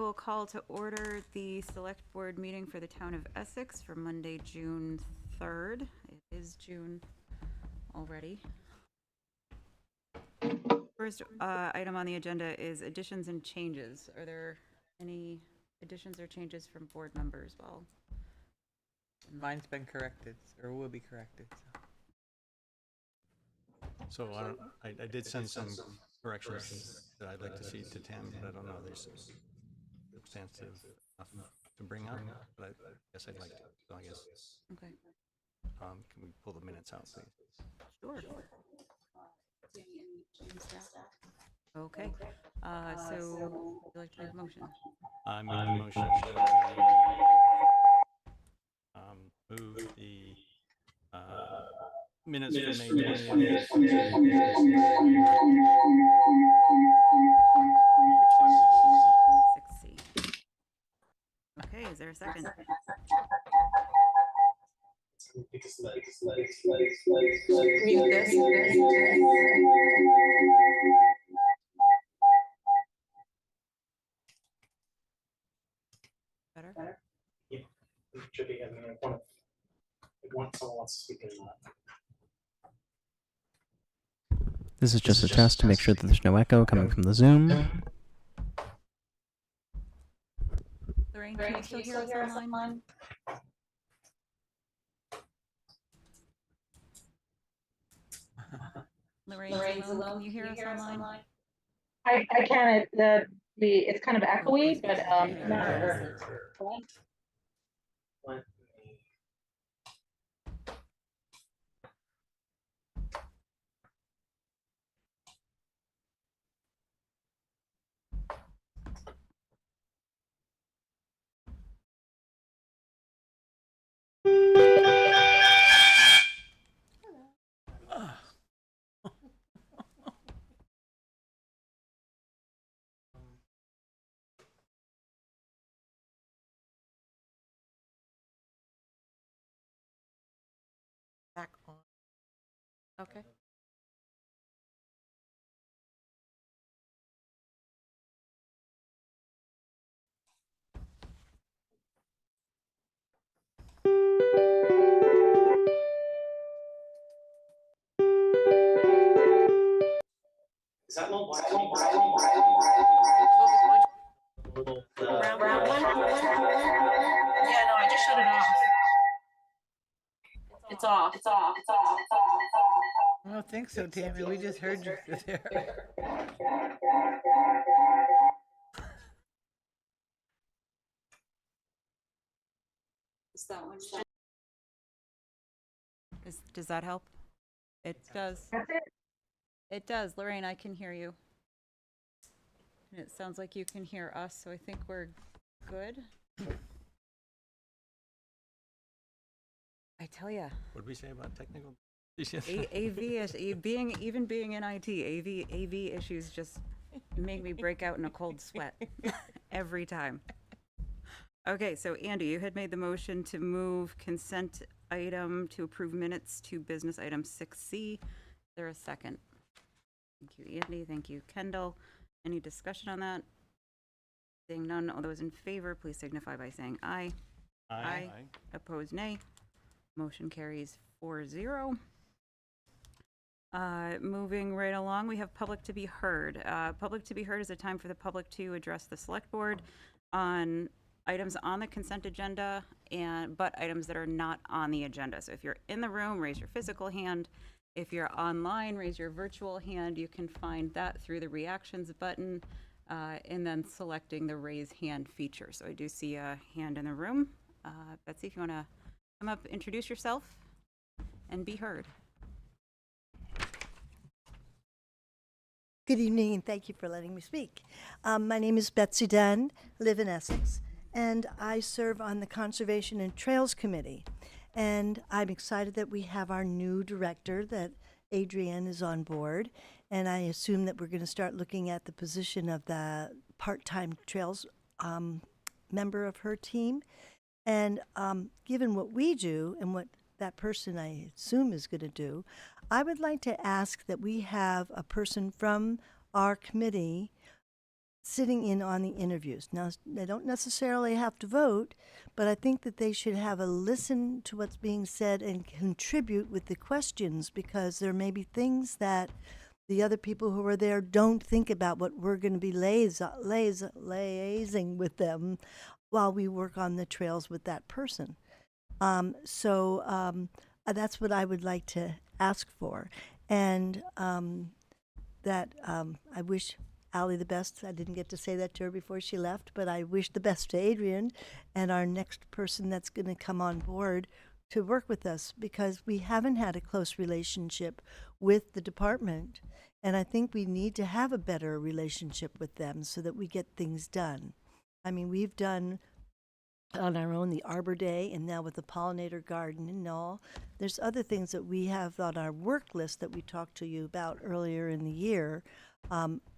We'll call to order the select board meeting for the town of Essex for Monday, June 3rd. It is June already. First item on the agenda is additions and changes. Are there any additions or changes from board members? Well, Mine's been corrected, or will be corrected. So I did send some corrections that I'd like to see to Tim, but I don't know, there's substantive enough to bring up, but I guess I'd like to, so I guess, okay, can we pull the minutes out, please? sure. Okay, so would you like to make a motion? I make the motion that we move the minutes for May 20th. 6C. Okay, is there a second? Mute this. Better? Yeah, it should be. I mean, someone wants to speak in that. This is just a test to make sure that there's no echo coming from the Zoom. Lorraine, can you still hear us online? Lorraine's alone. Can you hear us online? I can. It's kind of echoey, but not her. Let me- Back on. Okay. Is that little black? Brown one? Yeah, no, I just shut it off. It's off. It's off. It's off. It's off. It's off. I don't think so, Tammy. We just heard you through there. Is that one? Does that help? It does. That's it. It does. Lorraine, I can hear you. And it sounds like you can hear us, so I think we're good. I tell ya, What did we say about technical? AV is being in IT. AV issues just make me break out in a cold sweat every time. Okay, so Andy, you had made the motion to move consent item to approve minutes to business item 6C. Is there a second? Thank you, Andy. Thank you, Kendall. Any discussion on that? Seeing none, all those in favor, please signify by saying aye. Aye. Opposed, nay. Motion carries 4-0. Moving right along, we have public to be heard. Public to be heard is a time for the public to address the select board on items on the consent agenda but items that are not on the agenda. So if you're in the room, raise your physical hand. If you're online, raise your virtual hand. You can find that through the reactions button and then selecting the raise hand feature. So I do see a hand in the room. Betsy, if you want to come up, introduce yourself, and be heard. Good evening, and thank you for letting me speak. My name is Betsy Dunn, live in Essex, and I serve on the Conservation and Trails Committee. And I'm excited that we have our new director, that Adrienne is on board, and I assume that we're going to start looking at the position of the part-time Trails member of her team. And given what we do and what that person, I assume, is going to do, I would like to ask that we have a person from our committee sitting in on the interviews. Now, they don't necessarily have to vote, but I think that they should have a listen to what's being said and contribute with the questions, because there may be things that the other people who are there don't think about what we're going to be liaising with them while we work on the trails with that person. That's what I would like to ask for. And I wish Allie the best. I didn't get to say that to her before she left, but I wish the best to Adrian and our next person that's going to come on board to work with us, because we haven't had a close relationship with the department. And I think we need to have a better relationship with them so that we get things done. I mean, we've done on our own the Arbor Day, and now with the pollinator garden and all. There's other things that we have on our work list that we talked to you about earlier in the year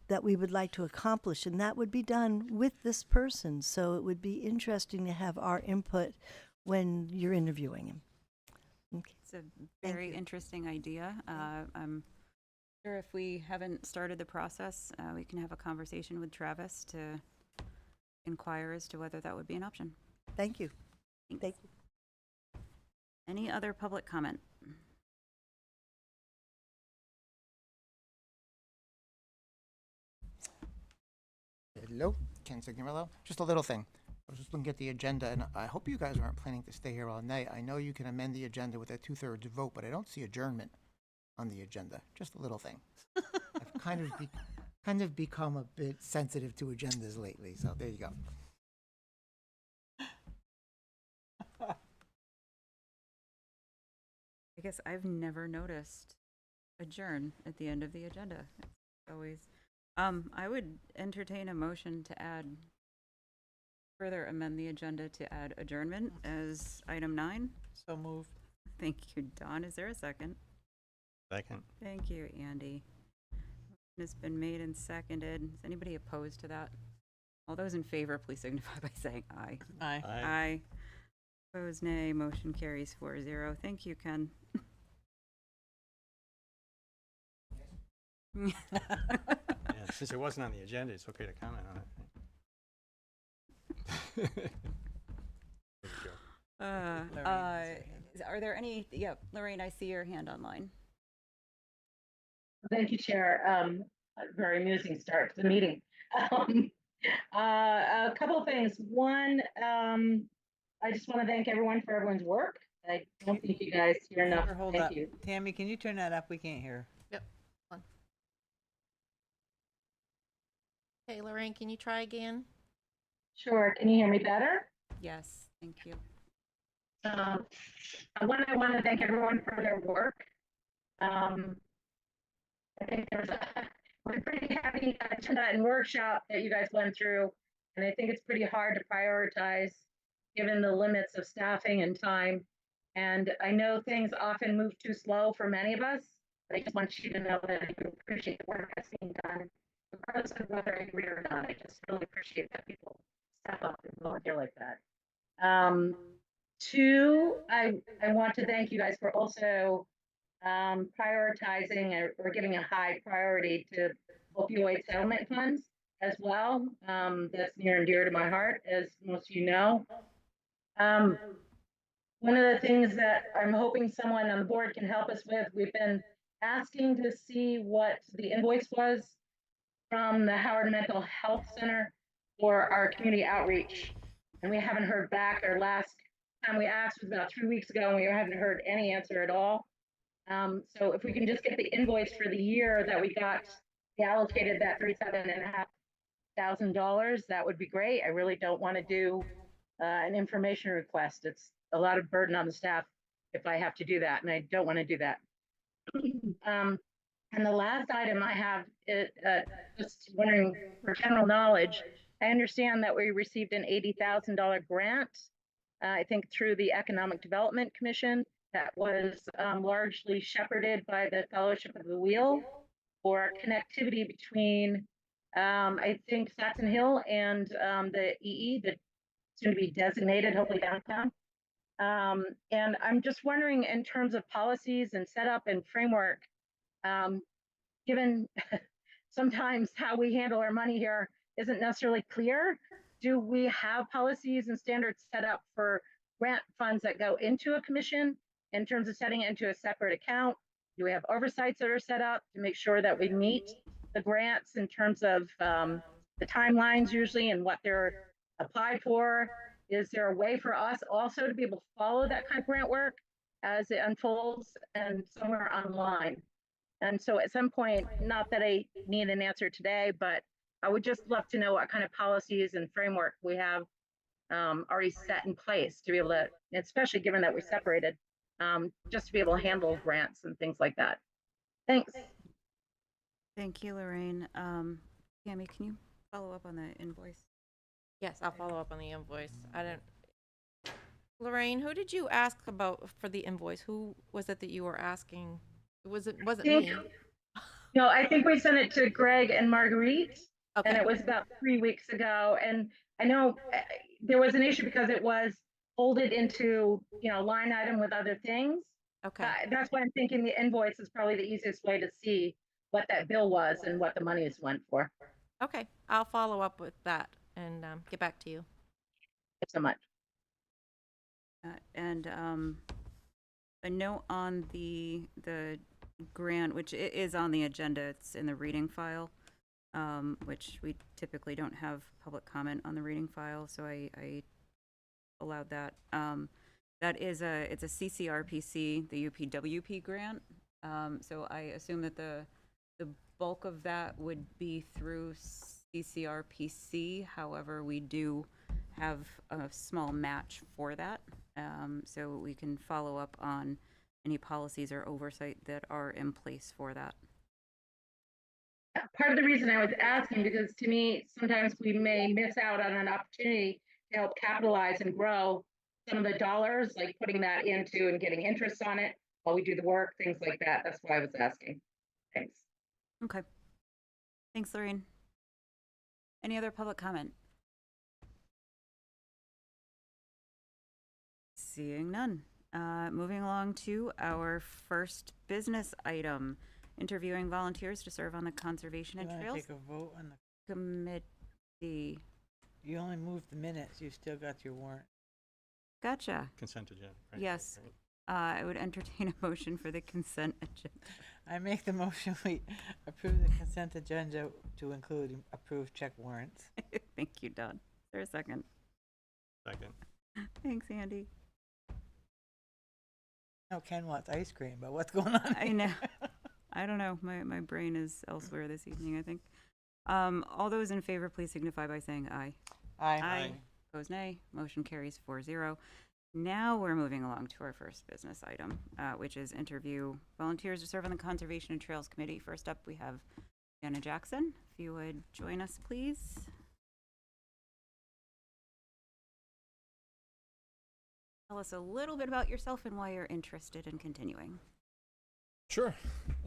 that we would like to accomplish, and that would be done with this person. So it would be interesting to have our input when you're interviewing him. Okay. It's a very interesting idea. I'm sure if we haven't started the process, we can have a conversation with Travis to inquire as to whether that would be an option. Thank you. Thanks. Thank you. Any other public comment? Hello, Ken Signorello. Just a little thing. I was just looking at the agenda, and I hope you guys aren't planning to stay here all night. I know you can amend the agenda with a 2/3 vote, but I don't see adjournment on the agenda. Just a little thing. I've kind of become a bit sensitive to agendas lately, so there you go. I guess I've never noticed adjourn at the end of the agenda. It's always, I would entertain a motion to further amend the agenda to add adjournment as item 9. So moved. Thank you, Don. Is there a second? Second. Thank you, Andy. It's been made and seconded. Is anybody opposed to that? All those in favor, please signify by saying aye. Aye. Aye. Opposed, nay. Motion carries 4-0. Thank you, Ken. Yeah, since it wasn't on the agenda, it's okay to comment on it. There we go. Are there any? Yep, Lorraine, I see your hand online. Thank you, Chair. A very amusing start to the meeting. A couple of things. One, I just want to thank everyone for everyone's work. I don't think you guys hear enough. Hold Thank up. you. Tammy, can you turn that up? We can't hear. Okay, Lorraine, can you try again? Sure. Can you hear me better? Yes, thank you. I want to thank everyone for their work. I think there's a pretty heavy agenda and workshop that you guys went through, and I think it's pretty hard to prioritize given the limits of staffing and time. And I know things often move too slow for many of us, but I just want you to know that I appreciate the work that's being done, regardless of whether I agree or not. I just really appreciate that people step up and volunteer like that. Two, I want to thank you guys for also prioritizing or giving a high priority to opioid settlement funds as well. That's near and dear to my heart, as most of you know. One of the things that I'm hoping someone on the board can help us with, we've been asking to see what the invoice was from the Howard Mental Health Center for our community outreach. And we haven't heard back. Our last time we asked was about 3 weeks ago, and we haven't heard any answer at all. So if we can just get the invoice for the year that we got, we allocated that $37,500, that would be great. I really don't want to do an information request. It's a lot of burden on the staff if I have to do that, and I don't want to do that. And the last item I have is just wondering for general knowledge. I understand that we received an $80,000 grant, I think through the Economic Development Commission, that was largely shepherded by the Fellowship of the Wheel for connectivity between, I think, Saxon Hill and the EE, that's soon to be designated, hopefully downtown. And I'm just wondering, in terms of policies and setup and framework, given sometimes how we handle our money here isn't necessarily clear. Do we have policies and standards set up for grant funds that go into a commission in terms of setting it into a separate account? Do we have oversights that are set up to make sure that we meet the grants in terms of the timelines usually and what they're applied for? Is there a way for us also to be able to follow that kind of grant work as it unfolds and somewhere online? And so at some point, not that I need an answer today, but I would just love to know what kind of policies and framework we have already set in place to be able to, especially given that we're separated, just to be able to handle grants and things like that. Thanks. Thank you, Lorraine. Tammy, can you follow up on the invoice? Yes, I'll follow up on the invoice. I don't. Lorraine, who did you ask about for the invoice? Who was it that you were asking? Wasn't me. No, I think we sent it to Greg and Marguerite, Okay. and it was about 3 weeks ago. And I know there was an issue because it was folded into, line item with other things. Okay. That's why I'm thinking the invoice is probably the easiest way to see what that bill was and what the monies went for. Okay. I'll follow up with that and get back to you. Thanks so much. And a note on the grant, which is on the agenda, it's in the reading file, which we typically don't have public comment on the reading file, so I allowed that. That is it's a CCRPC, the UPWP grant. So I assume that the bulk of that would be through CCRPC. However, we do have a small match for that. So we can follow up on any policies or oversight that are in place for that. Part of the reason I was asking, because to me, sometimes we may miss out on an opportunity to help capitalize and grow some of the dollars, like putting that into and getting interest on it while we do the work, things like that. That's why I was asking. Thanks. Okay. Thanks, Lorraine. Any other public comment? Seeing none. Moving along to our first business item, interviewing volunteers to serve on the Conservation and You wanna Trails take a vote on the, Committee. you only moved the minutes, you still got your warrant. Gotcha. Consent agenda, right? Yes. Right. I would entertain a motion for the consent agenda. I make the motion we approve the consent agenda to include approved check warrants. Thank you, Don. Is there a second? Second. Thanks, Andy. No, Ken wants ice cream, but what's going on? I know. I don't know. My brain is elsewhere this evening, I think. All those in favor, please signify by saying aye. Aye. Opposed, nay. Motion carries 4-0. Now we're moving along to our first business item, which is interview volunteers to serve on the Conservation and Trails Committee. First up, we have Anna Jackson. If you would join us, please. Tell us a little bit about yourself and why you're interested in continuing. Sure.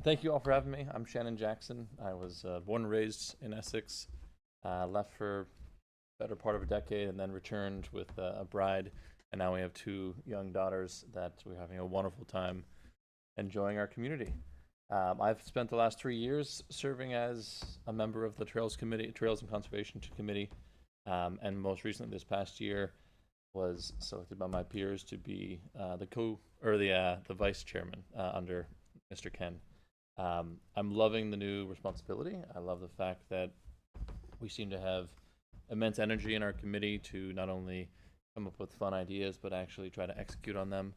Thank you all for having me. I'm Shannon Jackson. I was born and raised in Essex, left for a better part of a decade, and then returned with a bride. And now we have 2 young daughters that we're having a wonderful time enjoying our community. I've spent the last 3 years serving as a member of the Trails and Conservation Committee, and most recently this past year was selected by my peers to be the vice chairman under Mr. Ken. I'm loving the new responsibility. I love the fact that we seem to have immense energy in our committee to not only come up with fun ideas, but actually try to execute on them.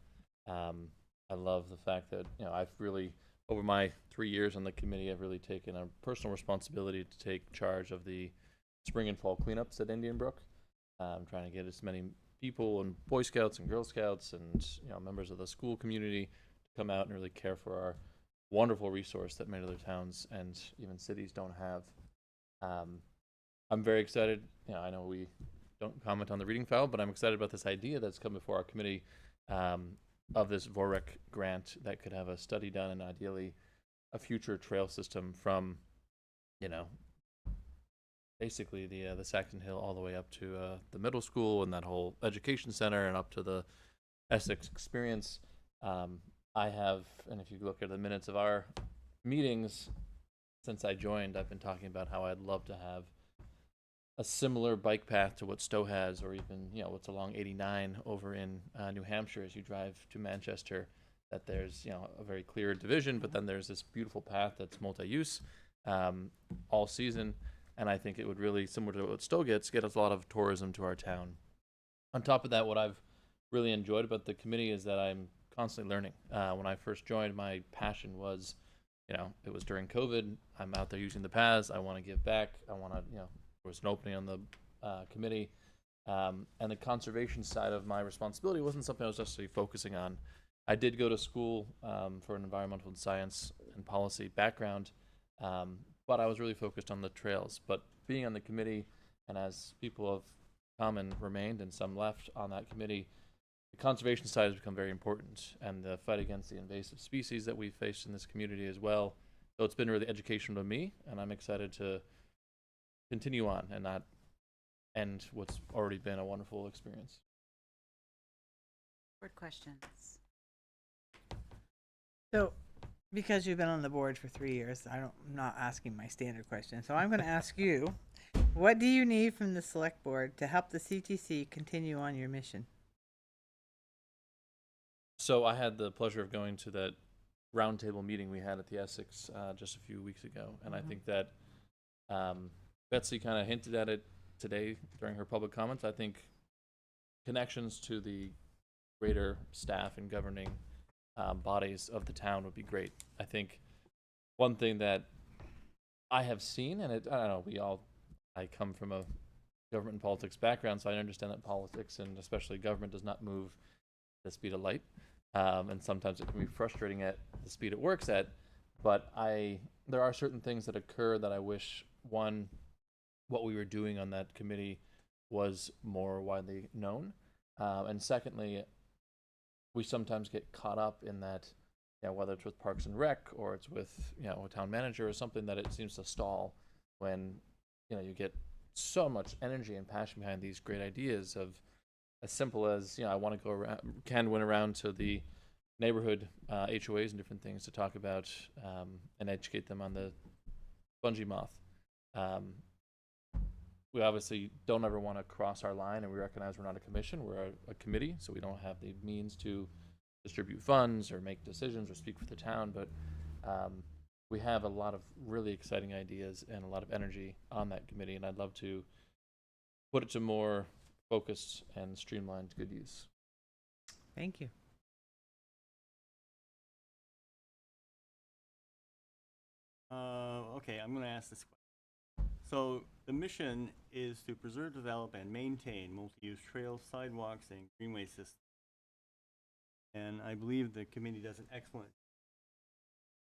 I love the fact that, I've really, over my 3 years on the committee, I've really taken a personal responsibility to take charge of the spring and fall cleanups at Indian Brook. I'm trying to get as many people and Boy Scouts and Girl Scouts and, members of the school community to come out and really care for our wonderful resource that many other towns and even cities don't have. I'm very excited. I know we don't comment on the reading file, but I'm excited about this idea that's come before our committee of this VOREC grant that could have a study done and ideally a future trail system from, basically the Saxon Hill all the way up to the middle school and that whole education center and up to the Essex experience. I have, and if you look at the minutes of our meetings, since I joined, I've been talking about how I'd love to have a similar bike path to what Stowe has, or even, you know, what's along 89 over in New Hampshire as you drive to Manchester, that there's, you know, a very clear division, but then there's this beautiful path that's multi-use all season. And I think it would really, similar to what Stowe gets, get us a lot of tourism to our town. On top of that, what I've really enjoyed about the committee is that I'm constantly learning. When I first joined, my passion was, you know, it was during COVID. I'm out there using the paths. I want to give back. I want to, you know, there was an opening on the committee. And the conservation side of my responsibility wasn't something I was necessarily focusing on. I did go to school for an environmental science and policy background, but I was really focused on the trails. But being on the committee, and as people have come and remained and some left on that committee, the conservation side has become very important, and the fight against the invasive species that we've faced in this community as well. So it's been really educational to me, and I'm excited to continue on and not end what's already been a wonderful experience. Board questions. So, because you've been on the board for 3 years, I'm not asking my standard question. So I'm going to ask you, what do you need from the select board to help the CTC continue on your mission? So I had the pleasure of going to that roundtable meeting we had at the Essex just a few weeks ago, and I think that Betsy kind of hinted at it today during her public comments. I think connections to the greater staff and governing bodies of the town would be great. I think one thing that I have seen, and I don't know, I come from a government and politics background, so I understand that politics and especially government does not move at the speed of light. And sometimes it can be frustrating at the speed it works at, but there are certain things that occur that I wish, one, what we were doing on that committee was more widely known, and secondly, we sometimes get caught up in that, you know, whether it's with Parks and Rec or it's with, you know, a town manager or something, that it seems to stall when, you know, you get so much energy and passion behind these great ideas of, as simple as, you know, I want to go around, went around to the neighborhood HOAs and different things to talk about and educate them on the spongy moth. We obviously don't ever want to cross our line, and we recognize we're not a commission, we're a committee, so we don't have the means to distribute funds or make decisions or speak for the town, but we have a lot of really exciting ideas and a lot of energy on that committee, and I'd love to put it to more focused and streamlined good use. Thank you. Okay, I'm going to ask this question. So the mission is to preserve, develop, and maintain multi-use trails, sidewalks, and greenway systems. And I believe the committee does an excellent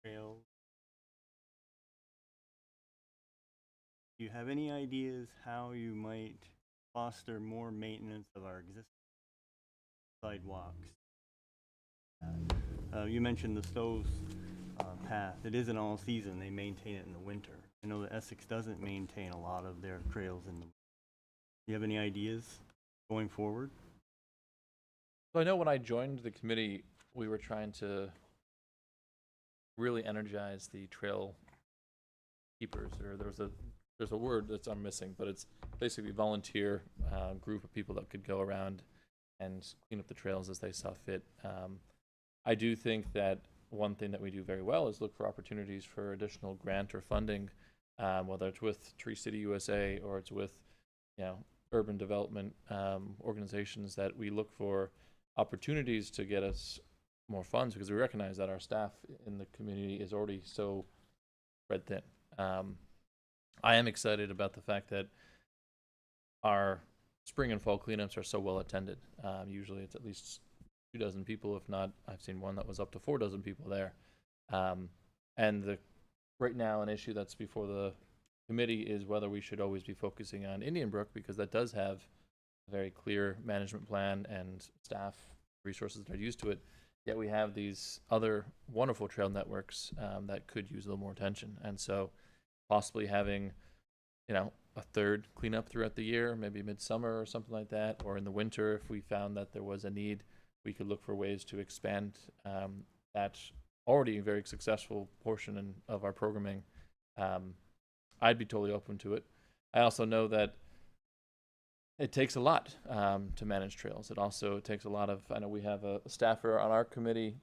trails. Do you have any ideas how you might foster more maintenance of our existing sidewalks? You mentioned the Stowe's path. It is an all season. They maintain it in the winter. I know that Essex doesn't maintain a lot of their trails in the winter. Do you have any ideas going forward? So I know when I joined the committee, we were trying to really energize the trail keepers, or there's a word that I'm missing, but it's basically volunteer group of people that could go around and clean up the trails as they saw fit. I do think that one thing that we do very well is look for opportunities for additional grant or funding, whether it's with Tree City USA or it's with, you know, urban development organizations, that we look for opportunities to get us more funds, because we recognize that our staff in the community is already so spread thin. I am excited about the fact that our spring and fall cleanups are so well attended. Usually it's at least 24 people, if not, I've seen one that was up to 24 people there. And right now an issue that's before the committee is whether we should always be focusing on Indian Brook, because that does have a very clear management plan and staff resources that are used to it. Yet we have these other wonderful trail networks that could use a little more attention. And so possibly having, you know, a third cleanup throughout the year, maybe midsummer or something like that, or in the winter, if we found that there was a need, we could look for ways to expand that already very successful portion of our programming. I'd be totally open to it. I also know that it takes a lot to manage trails. It also takes a lot of, I know we have a staffer on our committee,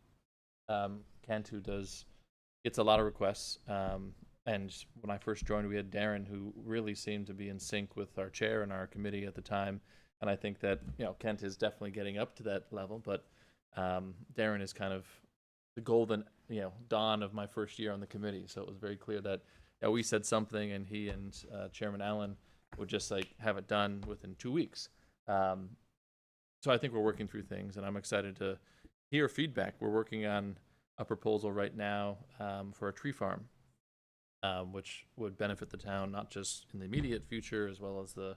Kent, who gets a lot of requests. And when I first joined, we had Darren, who really seemed to be in sync with our chair and our committee at the time. And I think that, Kent is definitely getting up to that level, but Darren is kind of the golden, dawn of my first year on the committee. So it was very clear that we said something, and he and Chairman Allen would just have it done within 2 weeks. So I think we're working through things, and I'm excited to hear feedback. We're working on a proposal right now for a tree farm, which would benefit the town, not just in the immediate future as well as the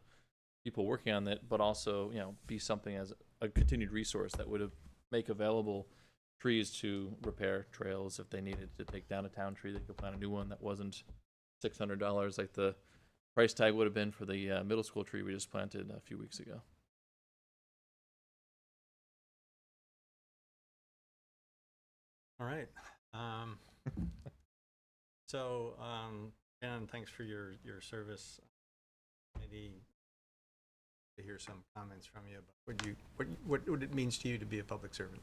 people working on it, but also, be something as a continued resource that would make available trees to repair trails. If they needed to take down a town tree, they could plant a new one that wasn't $600 like the price tag would have been for the middle school tree we just planted a few weeks ago. All right. So, Shannon, thanks for your service. Maybe to hear some comments from you about what it means to you to be a public servant.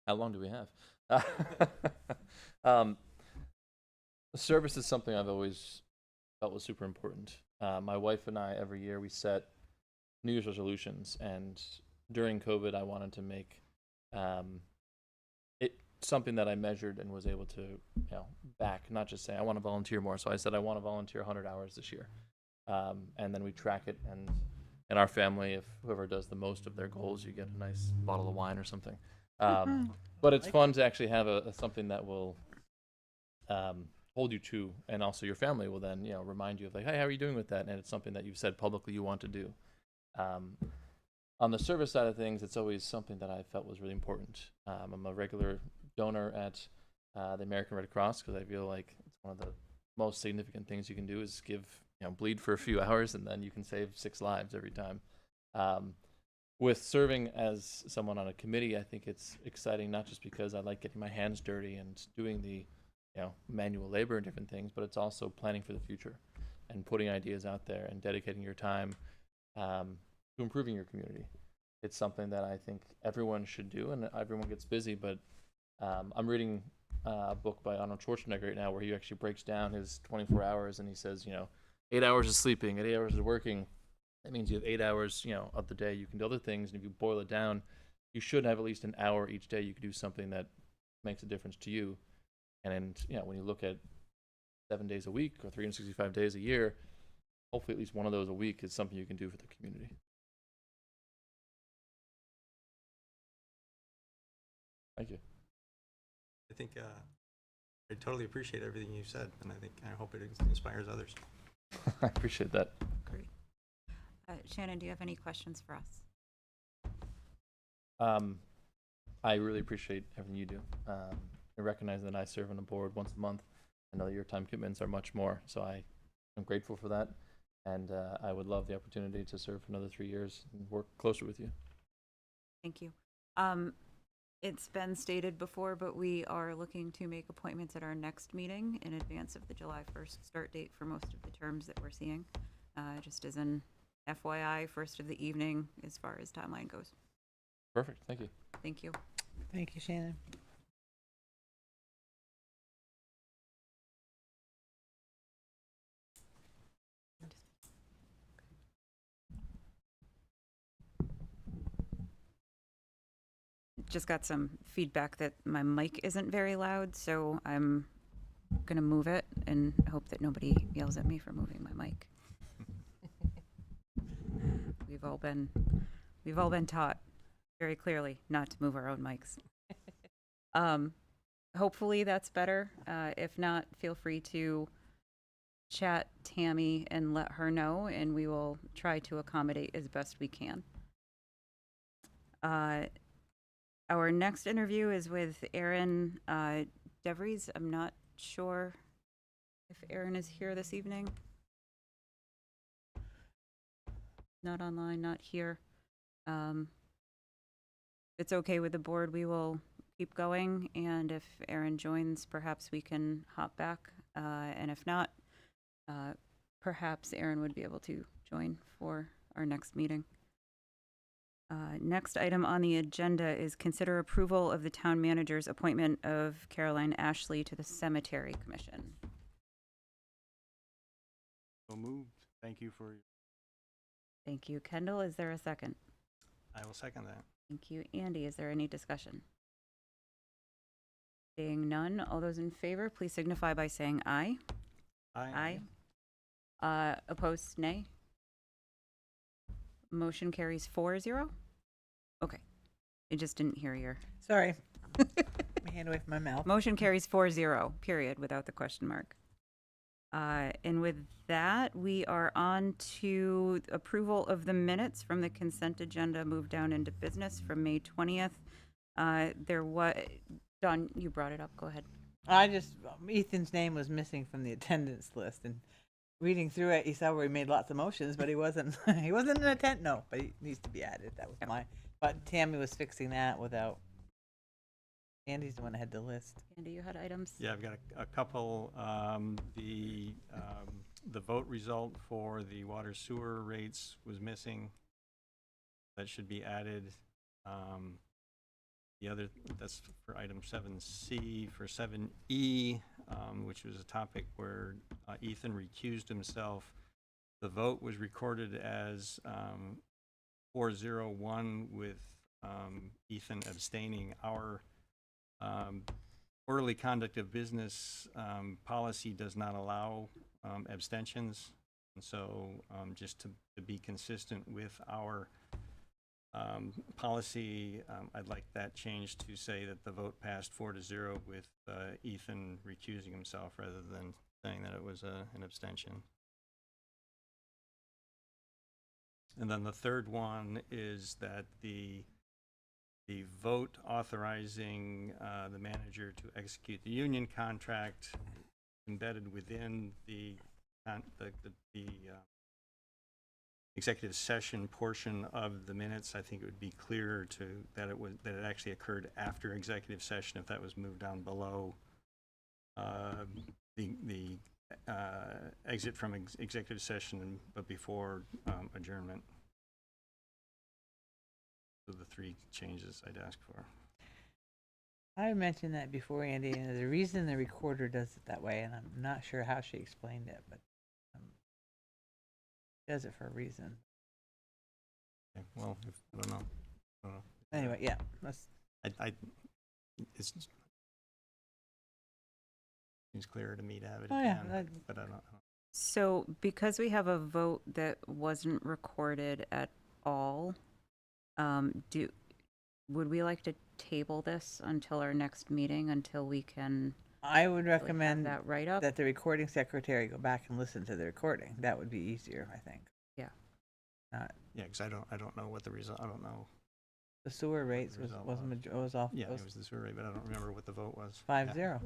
How long do we have? Service is something I've always felt was super important. My wife and I, every year, we set New Year's resolutions, and during COVID, I wanted to make it something that I measured and was able to, back, not just say I want to volunteer more. So I said I want to volunteer 100 hours this year, and then we track it. And in our family, if whoever does the most of their goals, you get a nice bottle of wine or something. But it's fun to actually have something that will hold you to, and also your family will then remind you of hey, how are you doing with that? And it's something that you've said publicly you want to do. On the service side of things, it's always something that I felt was really important. I'm a regular donor at the American Red Cross because I feel like it's one of the most significant things you can do is bleed for a few hours, and then you can save 6 lives every time. With serving as someone on a committee, I think it's exciting, not just because I like getting my hands dirty and doing the manual labor and different things, but it's also planning for the future and putting ideas out there and dedicating your time to improving your community. It's something that I think everyone should do, and everyone gets busy, but I'm reading a book by Arnold Schwarzenegger right now where he actually breaks down his 24 hours, and he says, 8 hours is sleeping, 8 hours is working. That means you have 8 hours, of the day. You can do other things, and if you boil it down, you should have at least an hour each day you can do something that makes a difference to you. And when you look at 7 days a week or 365 days a year, hopefully at least one of those a week is something you can do for the community. Thank you. I think I totally appreciate everything you said, and I hope it inspires others. I appreciate that. Great. Shannon, do you have any questions for us? I really appreciate everything you do. I recognize that I serve on the board once a month. I know that your time commitments are much more, so I am grateful for that. And I would love the opportunity to serve for another 3 years and work closer with you. Thank you. It's been stated before, but we are looking to make appointments at our next meeting in advance of the July 1st start date for most of the terms that we're seeing. Just as an FYI, first of the evening as far as timeline goes. Perfect. Thank you. Thank you. Thank you, Shannon. Just got some feedback that my mic isn't very loud, so I'm gonna move it and hope that nobody yells at me for moving my mic. We've all been taught very clearly not to move our own mics. Hopefully that's better. If not, feel free to chat Tammy and let her know, and we will try to accommodate as best we can. Our next interview is with Aaron DeVries. I'm not sure if Aaron is here this evening. Not online, not here. It's okay with the board. We will keep going, and if Aaron joins, perhaps we can hop back. And if not, perhaps Aaron would be able to join for our next meeting. Next item on the agenda is consider approval of the town manager's appointment of Caroline Ashley to the Cemetery Commission. So moved. Thank you for. Thank you, Kendall. Is there a second? I will second that. Thank you, Andy. Is there any discussion? Seeing none, all those in favor, please signify by saying aye. Aye. Opposed, nay. Motion carries 4-0. Okay. I just didn't hear your. Sorry. My hand away from my mouth. Motion carries 4-0, period, without the question mark. And with that, we are on to approval of the minutes from the consent agenda moved down into business from May 20th. Don, you brought it up. Go ahead. Ethan's name was missing from the attendance list, and reading through it, he saw where he made lots of motions, but he wasn't an attendant. No, but he needs to be added. That was but Tammy was fixing that without. Andy's the one that had the list. Andy, you had items? Yeah, I've got a couple. The vote result for the water sewer rates was missing. That should be added. The other, that's for item 7C. For 7E, which was a topic where Ethan recused himself, the vote was recorded as 401 with Ethan abstaining. Our orderly conduct of business policy does not allow abstentions, and so just to be consistent with our policy, I'd like that change to say that the vote passed 4-0 with Ethan recusing himself rather than saying that it was an abstention. And then the third one is that the vote authorizing the manager to execute the union contract embedded within the executive session portion of the minutes. I think it would be clearer that it actually occurred after executive session if that was moved down below the exit from executive session, but before adjournment. Those are the three changes I'd ask for. I mentioned that before, Andy, and there's a reason the recorder does it that way, and I'm not sure how she explained it, but she does it for a reason. Okay, well, I don't know. Anyway, yeah. It seems clearer to me to have it Oh, yeah, again, but I don't know. So because we have a vote that wasn't recorded at all, would we like to table this until our next meeting, until we can I would have recommend that write up? that the recording secretary go back and listen to the recording. That would be easier, I think. Yeah. Yeah, because I don't know what the result. I don't know. The sewer rates was off. Yeah, it was the sewer rate, but I don't remember what the vote was. 5-0. There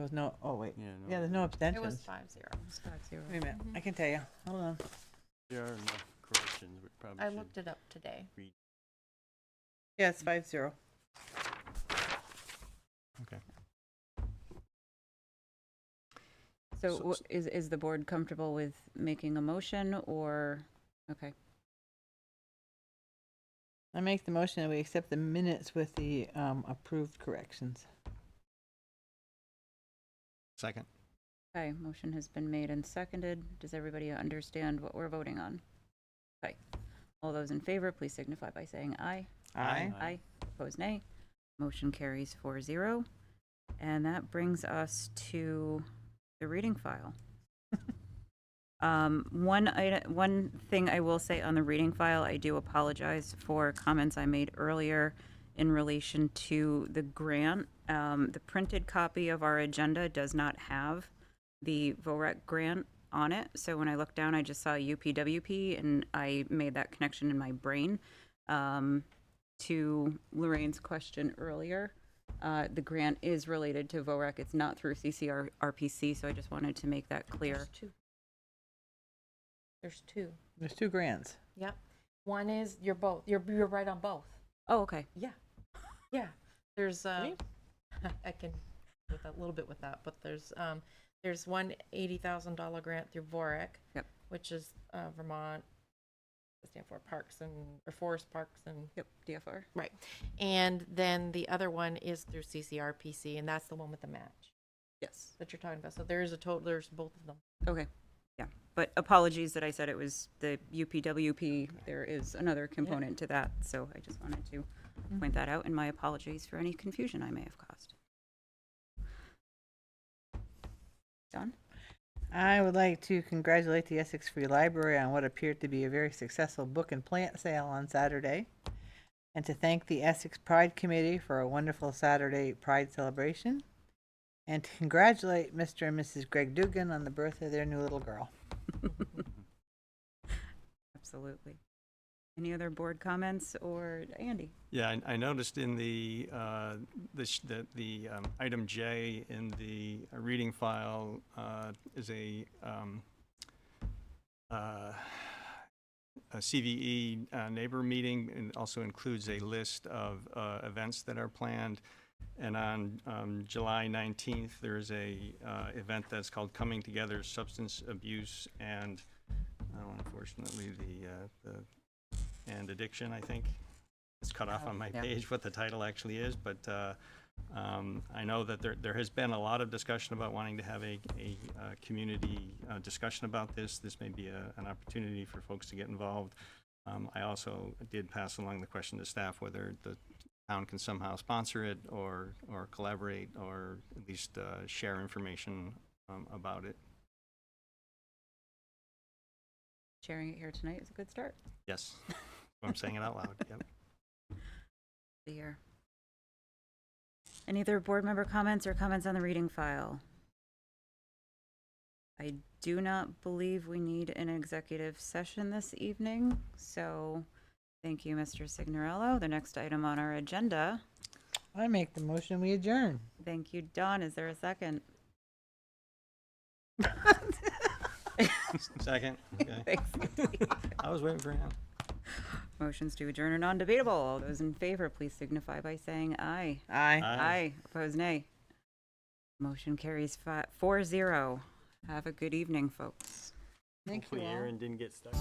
was no. Oh wait. Yeah, There's no It abstentions. was 5-0. It's 5-0. Wait a minute. I can tell you. Hold on. there are enough corrections. We probably I should looked it up today. read. Yeah, it's 5-0. Okay. So is the board comfortable with making a motion, or, okay. I make the motion that we accept the minutes with the approved corrections. Second. Okay, motion has been made and seconded. Does everybody understand what we're voting on? Okay. All those in favor, please signify by saying aye. Aye. Aye. Opposed, nay. Motion carries 4-0. And that brings us to the reading file. One thing I will say on the reading file, I do apologize for comments I made earlier in relation to the grant. The printed copy of our agenda does not have the VOREC grant on it. So when I looked down, I just saw UPWP, and I made that connection in my brain. To Lorraine's question earlier, the grant is related to VOREC. It's not through CCRPC, so I just wanted to make that clear. There's two. There's two grants. Yep. One is you're right on both. Oh, okay. Yeah. Yeah. There's I can with a little bit with that, but there's there's one $80,000 grant through VORIC, Yep. which is Vermont, I stand for Parks and, or Forest Parks and. Yep, DFR. Right. And then the other one is through CCRPC, and that's the one with the match Yes. that you're talking about. So there's there's both of them. Okay. Yeah. But apologies that I said it was the UPWP. There is another component to that. So I just wanted to point that out, and my apologies for any confusion I may have caused. Don? I would like to congratulate the Essex Free Library on what appeared to be a very successful book and plant sale on Saturday, and to thank the Essex Pride Committee for a wonderful Saturday Pride celebration, and to congratulate Mr. and Mrs. Greg Dugan on the birth of their new little girl. Absolutely. Any other board comments, or Andy? Yeah, I noticed in the item J in the reading file is a CVE neighbor meeting, and also includes a list of events that are planned. And on July 19th, there's a event that's called Coming Together Substance Abuse and unfortunately and Addiction, I think. It's cut off on my page what the title actually is, but I know that there has been a lot of discussion about wanting to have a community discussion about this. This may be an opportunity for folks to get involved. I also did pass along the question to staff whether the town can somehow sponsor it or collaborate, or at least share information about it. Sharing it here tonight is a good start. Yes, I'm saying it out loud. Yep. Here. Any other board member comments or comments on the reading file? I do not believe we need an executive session this evening, so thank you, Mr. Signorello. The next item on our agenda. I make the motion, we adjourn. Thank you, Dawn. Is there a second? Second. Okay. Thanks. I was waiting for him. Motions to adjourn are non-debatable. All those in favor, please signify by saying aye. Aye. Aye. Opposed, nay. Motion carries 4-0. Have a good evening, folks. Thank you Hopefully all. Aaron didn't get stuck.